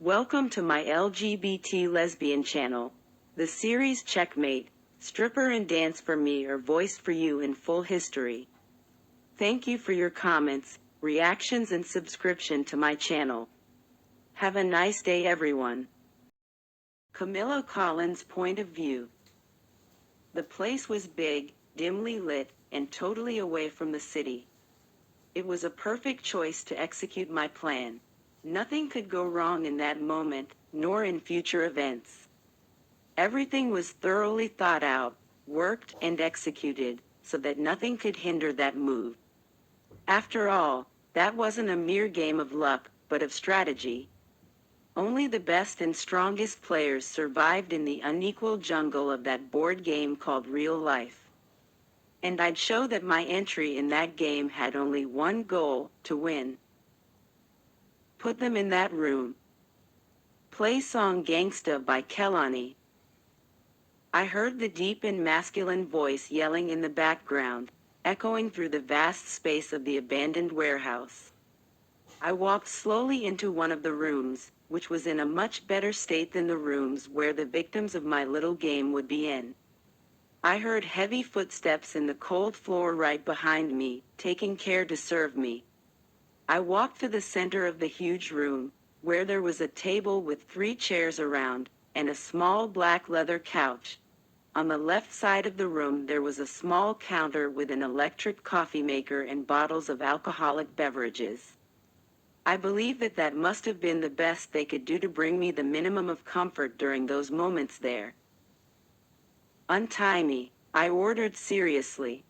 Welcome to my LGBT lesbian channel. The series Checkmate, Stripper and Dance for Me are voiced for you in full history. Thank you for your comments, reactions and subscription to my channel. Have a nice day everyone. Camila Collins' point of view. The place was big, dimly lit, and totally away from the city. It was a perfect choice to execute my plan. Nothing could go wrong in that moment, nor in future events. Everything was thoroughly thought out, worked and executed, so that nothing could hinder that move. After all, that wasn't a mere game of luck, but of strategy. Only the best and strongest players survived in the unequal jungle of that board game called real life. And I'd show that my entry in that game had only one goal, to win. Put them in that room. Play song Gangsta by Kehlani. I heard the deep and masculine voice yelling in the background, echoing through the vast space of the abandoned warehouse. I walked slowly into one of the rooms, which was in a much better state than the rooms where the victims of my little game would be in. I heard heavy footsteps in the cold floor right behind me, taking care to serve me. I walked to the center of the huge room, where there was a table with 3 chairs around, and a small black leather couch. On the left side of the room there was a small counter with an electric coffee maker and bottles of alcoholic beverages. I believe that must have been the best they could do to bring me the minimum of comfort during those moments there. "Untie me," I ordered seriously.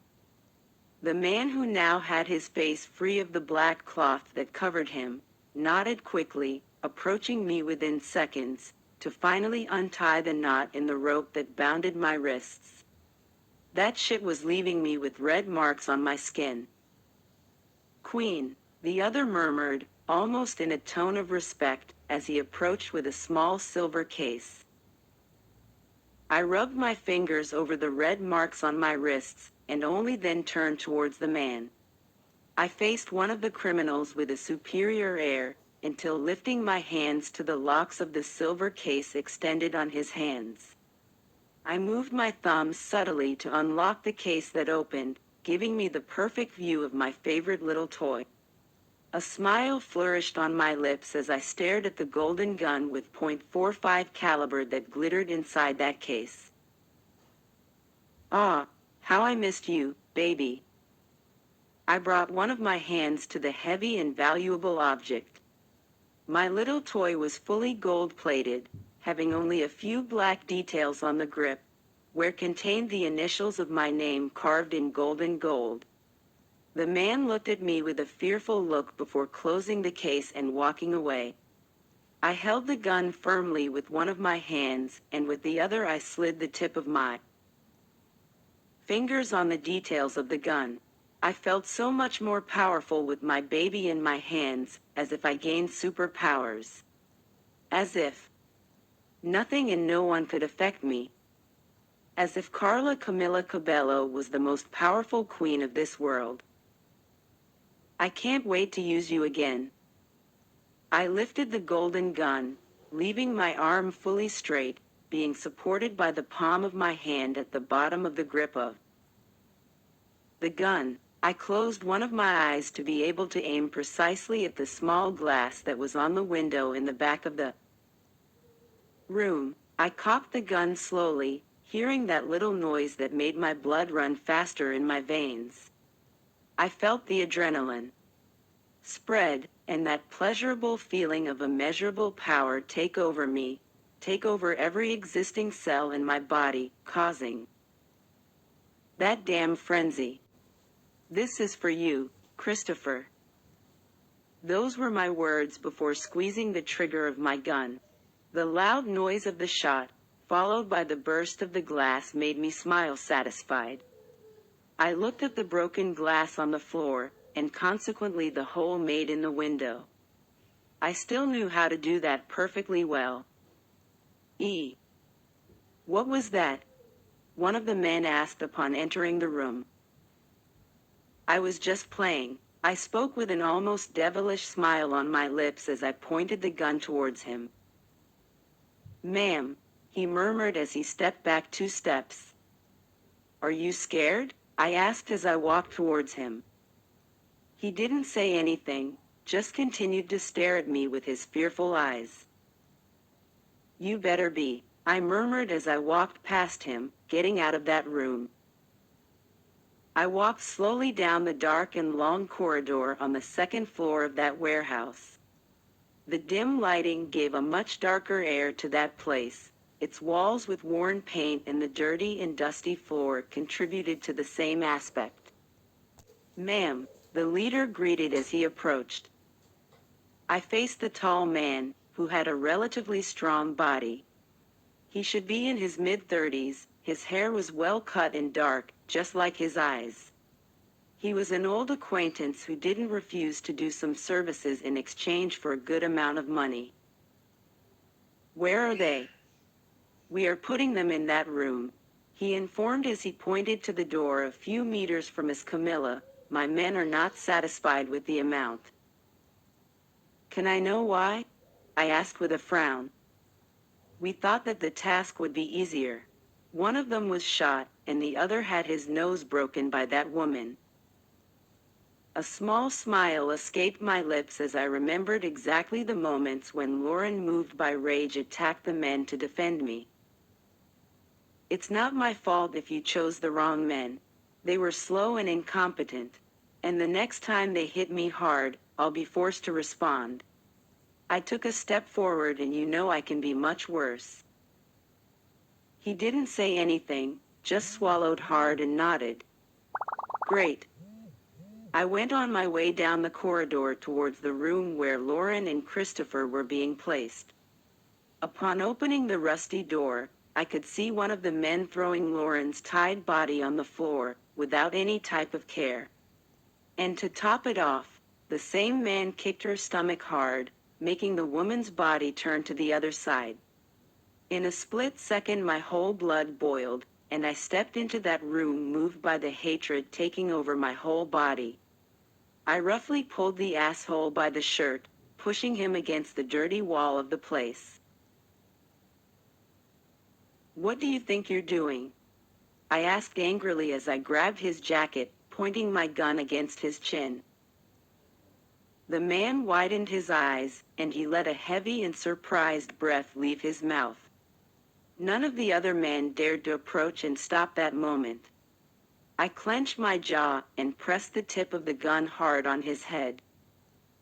The man, who now had his face free of the black cloth that covered him, nodded quickly, approaching me within seconds, to finally untie the knot in the rope that bounded my wrists. That shit was leaving me with red marks on my skin. "Queen," the other murmured, almost in a tone of respect, as he approached with a small silver case. I rubbed my fingers over the red marks on my wrists, and only then turned towards the man. I faced one of the criminals with a superior air, until lifting my hands to the locks of the silver case extended on his hands. I moved my thumbs subtly to unlock the case that opened, giving me the perfect view of my favorite little toy. A smile flourished on my lips as I stared at the golden gun with .45 caliber that glittered inside that case. "Ah, how I missed you, baby." I brought one of my hands to the heavy and valuable object. My little toy was fully gold-plated, having only a few black details on the grip, where contained the initials of my name carved in golden gold. The man looked at me with a fearful look before closing the case and walking away. I held the gun firmly with one of my hands, and with the other I slid the tip of my fingers on the details of the gun. I felt so much more powerful with my baby in my hands, as if I gained superpowers. As if nothing and no one could affect me. As if Camila Cabello was the most powerful queen of this world. "I can't wait to use you again." I lifted the golden gun, leaving my arm fully straight, being supported by the palm of my hand at the bottom of the grip of the gun. I closed one of my eyes to be able to aim precisely at the small glass that was on the window in the back of the room. I cocked the gun slowly, hearing that little noise that made my blood run faster in my veins. I felt the adrenaline spread, and that pleasurable feeling of immeasurable power take over me, take over every existing cell in my body, causing that damn frenzy. "This is for you, Christopher." Those were my words before squeezing the trigger of my gun. The loud noise of the shot, followed by the burst of the glass, made me smile satisfied. I looked at the broken glass on the floor, and consequently the hole made in the window. I still knew how to do that perfectly well. What was that?" one of the men asked upon entering the room. "I was just playing," I spoke with an almost devilish smile on my lips as I pointed the gun towards him. Ma'am, he murmured as he stepped back 2 steps. Are you scared? I asked as I walked towards him. He didn't say anything, just continued to stare at me with his fearful eyes. You better be, I murmured as I walked past him, getting out of that room. I walked slowly down the dark and long corridor on the second floor of that warehouse. The dim lighting gave a much darker air to that place. Its walls with worn paint and the dirty and dusty floor contributed to the same aspect. Ma'am, the leader greeted as he approached. I faced the tall man, who had a relatively strong body. He should be in his mid-30s, his hair was well cut and dark, just like his eyes. He was an old acquaintance who didn't refuse to do some services in exchange for a good amount of money. Where are they? We are putting them in that room, he informed as he pointed to the door a few meters from Miss Camila. My men are not satisfied with the amount. Can I know why? I asked with a frown. We thought that the task would be easier. One of them was shot, and the other had his nose broken by that woman. A small smile escaped my lips as I remembered exactly the moments when Lauren, moved by rage, attacked the men to defend me. It's not my fault if you chose the wrong men. They were slow and incompetent. And the next time they hit me hard, I'll be forced to respond. I took a step forward, and you know I can be much worse. He didn't say anything, just swallowed hard and nodded. Great. I went on my way down the corridor towards the room where Lauren and Christopher were being placed. Upon opening the rusty door, I could see one of the men throwing Lauren's tied body on the floor, without any type of care. And to top it off, the same man kicked her stomach hard, making the woman's body turn to the other side. In a split second my whole blood boiled, and I stepped into that room, moved by the hatred taking over my whole body. I roughly pulled the asshole by the shirt, pushing him against the dirty wall of the place. What do you think you're doing? I asked angrily as I grabbed his jacket, pointing my gun against his chin. The man widened his eyes, and he let a heavy and surprised breath leave his mouth. None of the other men dared to approach and stop that moment. I clenched my jaw and pressed the tip of the gun hard on his head.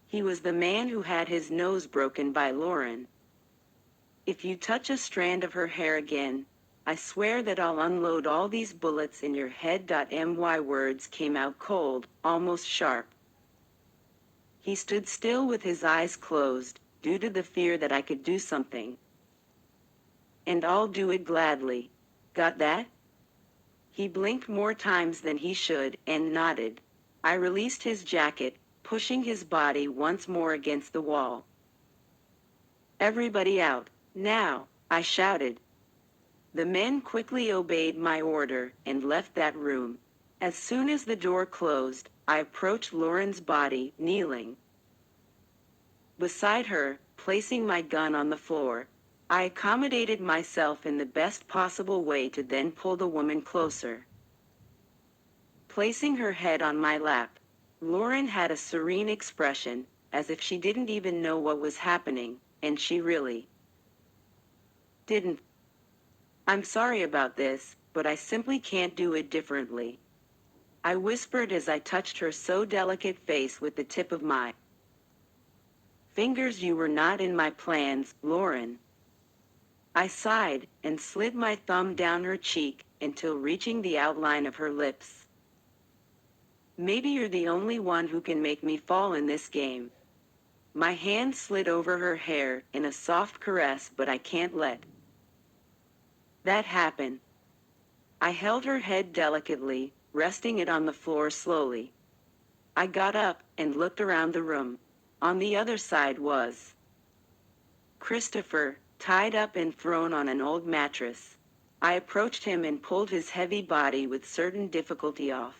He was the man who had his nose broken by Lauren. If you touch a strand of her hair again, I swear that I'll unload all these bullets in your head. My words came out cold, almost sharp. He stood still with his eyes closed, due to the fear that I could do something. And I'll do it gladly. Got that? He blinked more times than he should, and nodded. I released his jacket, pushing his body once more against the wall. Everybody out, now, I shouted. The men quickly obeyed my order, and left that room. As soon as the door closed, I approached Lauren's body, kneeling beside her, placing my gun on the floor. I accommodated myself in the best possible way to then pull the woman closer. Placing her head on my lap, Lauren had a serene expression, as if she didn't even know what was happening, and she really didn't. I'm sorry about this, but I simply can't do it differently. I whispered as I touched her so delicate face with the tip of my fingers. You were not in my plans, Lauren. I sighed, and slid my thumb down her cheek, until reaching the outline of her lips. Maybe you're the only one who can make me fall in this game. My hand slid over her hair, in a soft caress, but I can't let that happen. I held her head delicately, resting it on the floor slowly. I got up, and looked around the room. On the other side was Christopher, tied up and thrown on an old mattress. I approached him and pulled his heavy body with certain difficulty off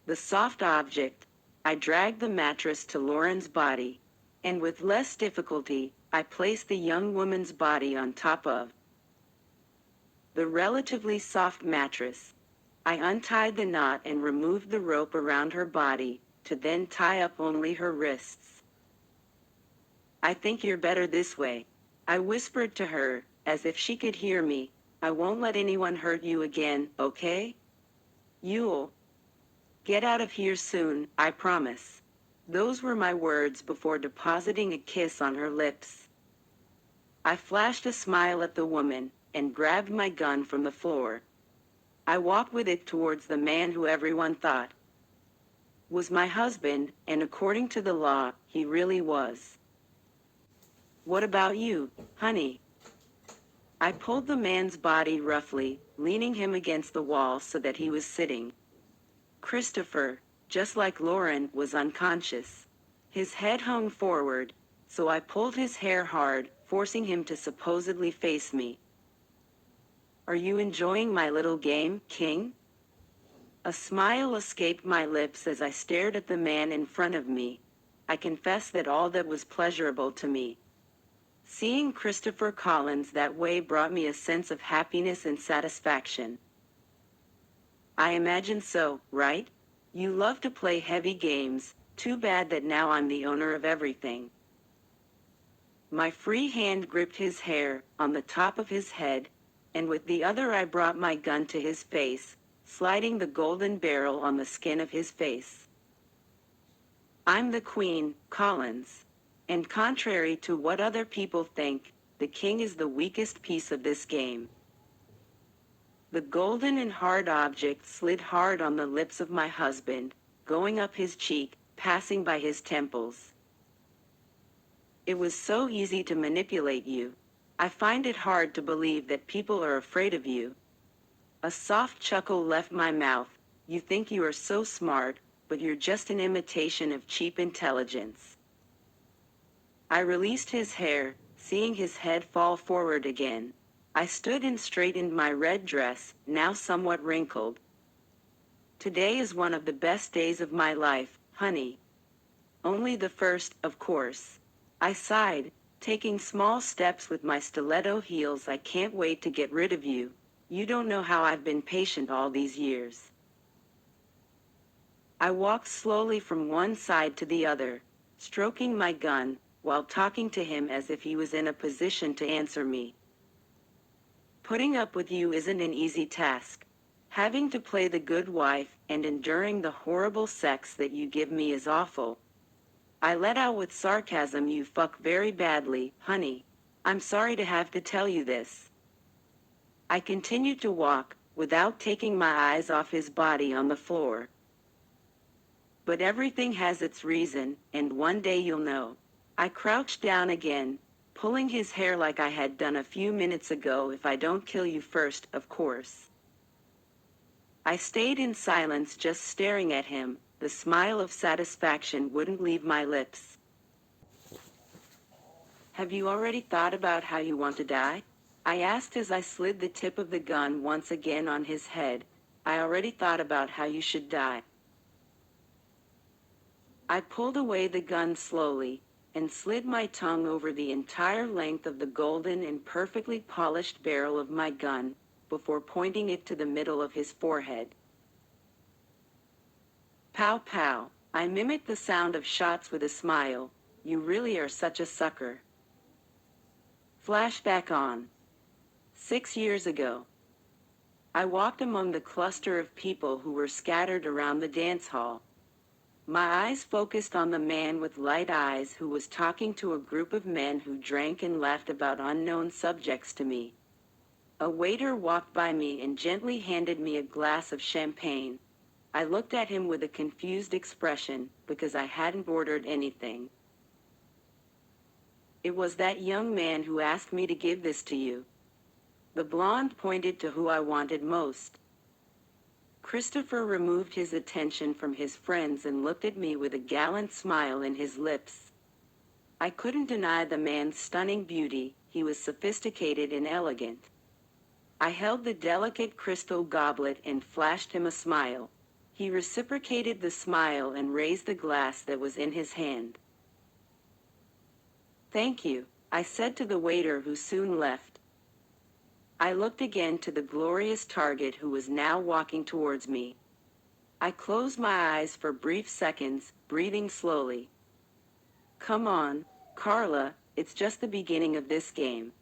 the soft object. I dragged the mattress to Lauren's body, and with less difficulty, I placed the young woman's body on top of the relatively soft mattress. I untied the knot and removed the rope around her body, to then tie up only her wrists. "I think you're better this way," I whispered to her, as if she could hear me. "I won't let anyone hurt you again, okay? You'll get out of here soon, I promise." Those were my words before depositing a kiss on her lips. I flashed a smile at the woman, and grabbed my gun from the floor. I walked with it towards the man who everyone thought was my husband, and according to the law, he really was. "What about you, honey?" I pulled the man's body roughly, leaning him against the wall so that he was sitting. Christopher, just like Lauren, was unconscious. His head hung forward, so I pulled his hair hard, forcing him to supposedly face me. "Are you enjoying my little game, King?" A smile escaped my lips as I stared at the man in front of me. I confess that all that was pleasurable to me. Seeing Christopher Collins that way brought me a sense of happiness and satisfaction. "I imagine so, right? You love to play heavy games. Too bad that now I'm the owner of everything." My free hand gripped his hair, on the top of his head, and with the other I brought my gun to his face, sliding the golden barrel on the skin of his face. "I'm the queen, Collins. And contrary to what other people think, the king is the weakest piece of this game." The golden and hard object slid hard on the lips of my husband, going up his cheek, passing by his temples. "It was so easy to manipulate you. I find it hard to believe that people are afraid of you." A soft chuckle left my mouth. "You think you are so smart, but you're just an imitation of cheap intelligence." I released his hair, seeing his head fall forward again. I stood and straightened my red dress, now somewhat wrinkled. "Today is one of the best days of my life, honey." "Only the first, of course." I sighed, taking small steps with my stiletto heels. "I can't wait to get rid of you. You don't know how I've been patient all these years." I walked slowly from one side to the other, stroking my gun, while talking to him as if he was in a position to answer me. "Putting up with you isn't an easy task. Having to play the good wife and enduring the horrible sex that you give me is awful." I let out with sarcasm. "You fuck very badly, honey. I'm sorry to have to tell you this." I continued to walk, without taking my eyes off his body on the floor. "But everything has its reason, and one day you'll know." I crouched down again, pulling his hair like I had done a few minutes ago. "If I don't kill you first, of course." I stayed in silence, just staring at him. The smile of satisfaction wouldn't leave my lips. "Have you already thought about how you want to die?" I asked as I slid the tip of the gun once again on his head. "I already thought about how you should die." I pulled away the gun slowly, and slid my tongue over the entire length of the golden and perfectly polished barrel of my gun, before pointing it to the middle of his forehead. Pow pow. I mimicked the sound of shots with a smile. "You really are such a sucker." Flashback on. 6 years ago. I walked among the cluster of people who were scattered around the dance hall. My eyes focused on the man with light eyes who was talking to a group of men who drank and laughed about unknown subjects to me. A waiter walked by me and gently handed me a glass of champagne. I looked at him with a confused expression, because I hadn't ordered anything. "It was that young man who asked me to give this to you." The blonde pointed to who I wanted most. Christopher removed his attention from his friends and looked at me with a gallant smile in his lips. I couldn't deny the man's stunning beauty. He was sophisticated and elegant. I held the delicate crystal goblet and flashed him a smile. He reciprocated the smile and raised the glass that was in his hand. "Thank you." I said to the waiter, who soon left. I looked again to the glorious target, who was now walking towards me. I closed my eyes for brief seconds, breathing slowly. Come on, Carla, it's just the beginning of this game.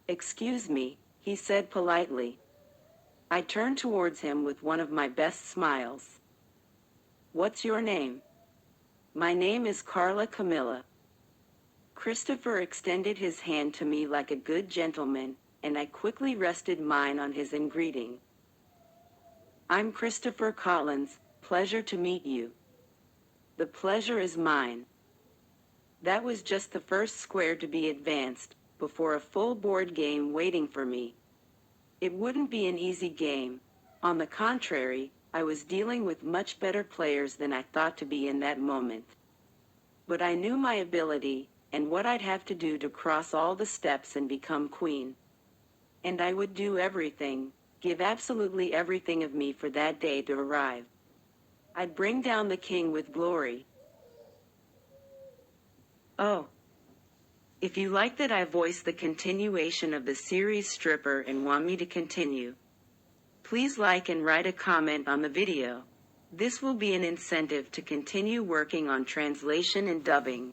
Excuse me, he said politely. I turned towards him with one of my best smiles. What's your name? My name is Carla Camila. Christopher extended his hand to me like a good gentleman, and I quickly rested mine on his in greeting. I'm Christopher Collins, pleasure to meet you. The pleasure is mine. That was just the first square to be advanced, before a full board game waiting for me. It wouldn't be an easy game. On the contrary, I was dealing with much better players than I thought to be in that moment. But I knew my ability, and what I'd have to do to cross all the steps and become queen. And I would do everything, give absolutely everything of me for that day to arrive. I'd bring down the king with glory. Oh. If you like that I voiced the continuation of the series Stripper and want me to continue, please like and write a comment on the video. This will be an incentive to continue working on translation and dubbing.